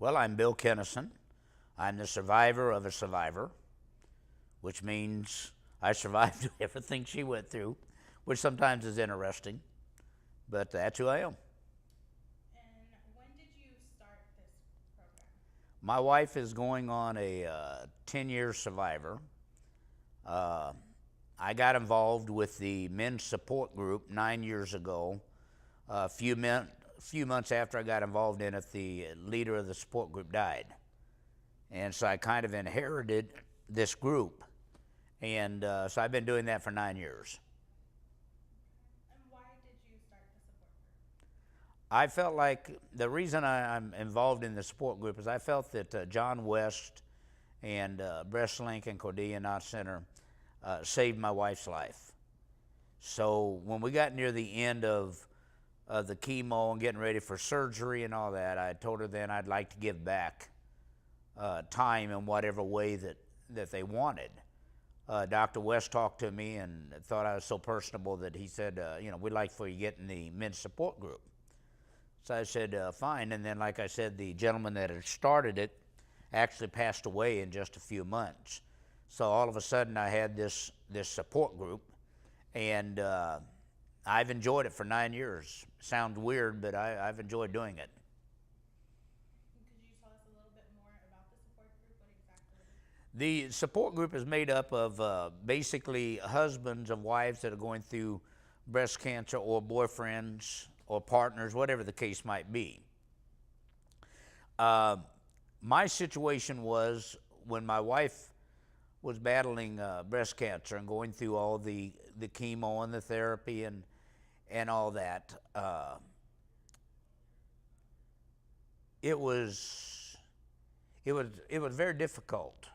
Well, I'm Bill Kinison. I'm the survivor of a survivor, which means I survived everything she went through, which sometimes is interesting, but that's who I am. And when did you start this program? My wife is going on a 10-year survivor. Uh, I got involved with the men's support group 9 years ago. A few months after I got involved in it, the leader of the support group died. And so I kind of inherited this group. And so I've been doing that for 9 years. And why did you start the support group? I felt like the reason I'm involved in the support group is I felt that John West and Breast Link and Cordelia Knot Center saved my wife's life. So when we got near the end of the chemo and getting ready for surgery and all that, I told her then I'd like to give back time in whatever way that they wanted. Dr. West talked to me and thought I was so personable that he said, we'd like for you to get in the men's support group. So I said, fine. And then, like I said, the gentleman that had started it actually passed away in just a few months. So all of a sudden I had this support group, and I've enjoyed it for 9 years. Sounds weird, but I've enjoyed doing it. Could you tell us a little bit more about the support group? What exactly? The support group is made up of basically husbands of wives that are going through breast cancer, or boyfriends or partners, whatever the case might be. My situation was when my wife was battling breast cancer and going through all the chemo and the therapy and all that. It was very difficult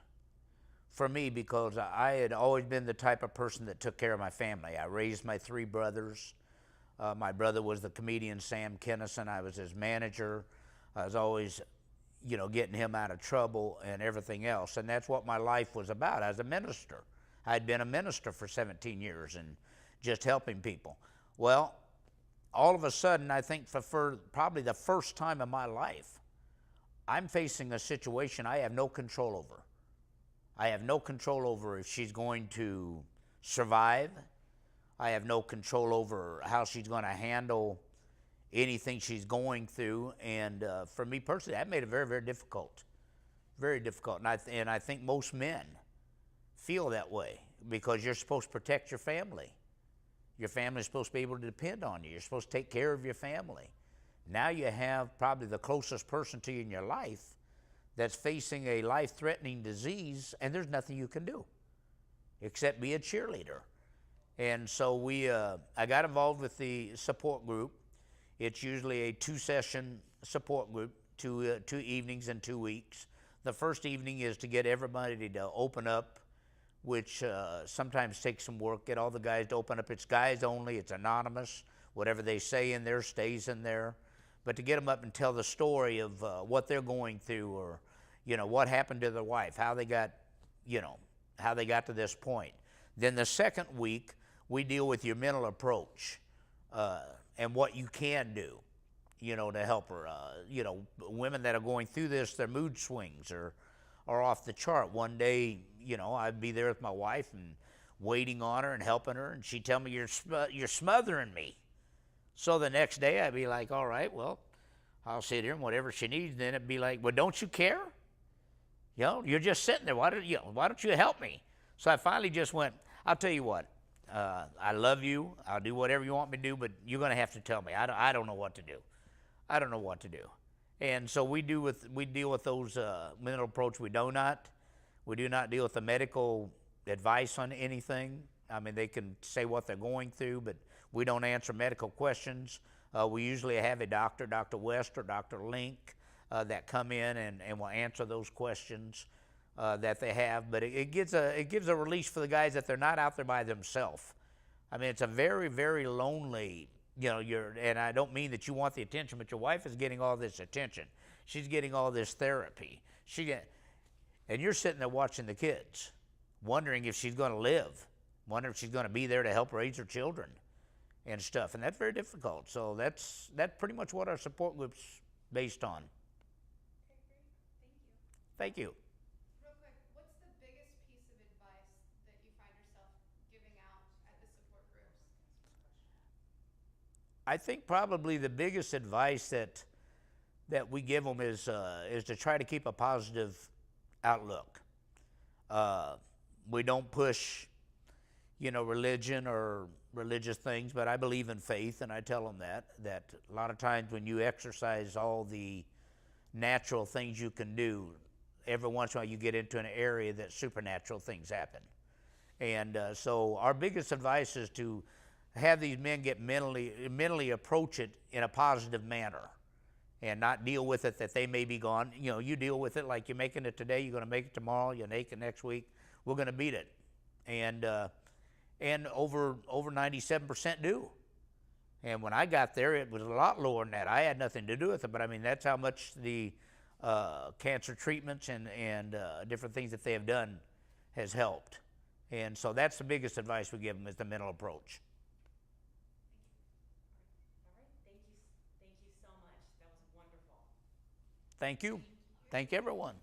for me because I had always been the type of person that took care of my family. I raised my three brothers. My brother was the comedian Sam Kinison. I was his manager. I was always, getting him out of trouble and everything else. And that's what my life was about. I was a minister. I'd been a minister for 17 years and just helping people. Well, all of a sudden, I think for probably the first time in my life, I'm facing a situation I have no control over. I have no control over if she's going to survive. I have no control over how she's going to handle anything she's going through. And for me personally, that made it very, very difficult. Very difficult. And I think most men feel that way because you're supposed to protect your family. Your family's supposed to be able to depend on you. You're supposed to take care of your family. Now you have probably the closest person to you in your life that's facing a life-threatening disease, and there's nothing you can do except be a cheerleader. And so I got involved with the support group. It's usually a 2-session support group, two evenings in 2 weeks. The first evening is to get everybody to open up, which sometimes takes some work. Get all the guys to open up. It's guys only. It's anonymous. Whatever they say in there stays in there. But to get them up and tell the story of what they're going through, or what happened to their wife, how they got to this point. Then the second week, we deal with your mental approach and what you can do, to help her. Women that are going through this, their mood swings are off the chart. One day, I'd be there with my wife and waiting on her and helping her, and she'd tell me, you're smothering me. So the next day, I'd be like, all right, well, I'll sit here and whatever she needs. Then it'd be like, well, don't you care? You're just sitting there. Why don't you help me? So I finally just went, I'll tell you what. I love you. I'll do whatever you want me to do, but you're going to have to tell me. I don't know what to do. I don't know what to do. And so we deal with those mental approach. We do not deal with the medical advice on anything. I mean, they can say what they're going through, but we don't answer medical questions. We usually have a doctor, Dr. West or Dr. Link, that come in and will answer those questions that they have. But it gives a release for the guys that they're not out there by themselves. I mean, it's a very, very lonely, and I don't mean that you want the attention, but your wife is getting all this attention. She's getting all this therapy. And you're sitting there watching the kids, wondering if she's going to live, wondering if she's going to be there to help raise her children and stuff. And that's very difficult. So that's pretty much what our support group's based on. Okay, great. Thank you. Real quick, what's the biggest piece of advice that you find yourself giving out at the support groups? I think probably the biggest advice that we give them is to try to keep a positive outlook. Uh, we don't push, religion or religious things, but I believe in faith, and I tell them that a lot of times when you exercise all the natural things you can do, every once in a while you get into an area that supernatural things happen. And so our biggest advice is to have these men get mentally approach it in a positive manner and not deal with it that they may be gone. You deal with it like you're making it today, you're going to make it tomorrow, you'll make it next week. We're going to beat it. And over 97% do. And when I got there, it was a lot lower than that. I had nothing to do with it, but I mean, that's how much the cancer treatments and different things that they have done has helped. And so that's the biggest advice we give them is the mental approach. All right. Thank you so much. That was wonderful. Thank you. Thank everyone.